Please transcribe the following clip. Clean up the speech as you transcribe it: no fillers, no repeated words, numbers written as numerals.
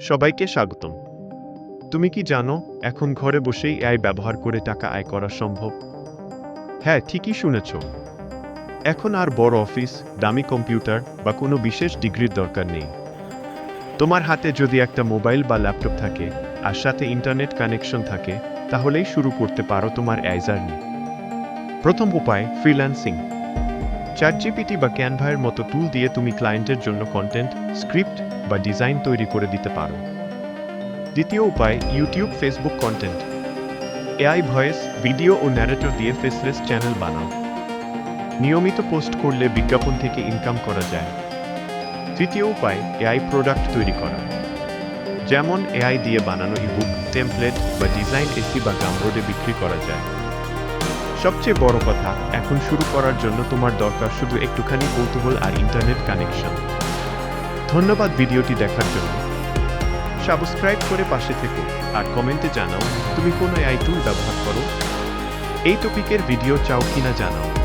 সবাইকে স্বাগতম। তুমি কি জানো এখন ঘরে বসেই এআই ব্যবহার করে টাকা আয় করা সম্ভব? হ্যাঁ, ঠিকই শুনেছ। এখন আর বড় অফিস, দামি কম্পিউটার বা কোনো বিশেষ ডিগ্রির দরকার নেই। তোমার হাতে যদি একটা মোবাইল বা ল্যাপটপ থাকে আর সাথে ইন্টারনেট কানেকশন থাকে, তাহলেই শুরু করতে পারো তোমার এআই জার্নি। প্রথম উপায় ফ্রিল্যান্সিং। চ্যাটজিপিটি বা ক্যানভার মতো টুল দিয়ে তুমি ক্লায়েন্টের জন্য কন্টেন্ট, স্ক্রিপ্ট বা ডিজাইন তৈরি করে দিতে পারো। দ্বিতীয় উপায় YouTube, Facebook content. AI voice, video ও ন্যারেটর দিয়ে ফেসলেস চ্যানেল বানাও। নিয়মিত পোস্ট করলে বিজ্ঞাপন থেকে ইনকাম করা যায়। তৃতীয় উপায় এআই প্রোডাক্ট তৈরি করা। যেমন এআই দিয়ে বানানো ইবুক, টেমপ্লেট বা ডিজাইন এসি বা গামবোর্ডে বিক্রি করা যায়। সবচেয়ে বড় কথা, এখন শুরু করার জন্য তোমার দরকার শুধু একটুখানি কৌতূহল আর ইন্টারনেট কানেকশন। ধন্যবাদ ভিডিওটি দেখার জন্য। সাবস্ক্রাইব করে পাশে থেকো আর কমেন্টে জানাও তুমি কোন এআই টুল ব্যবহার করো। এই টপিকের ভিডিও চাও কিনা জানাও।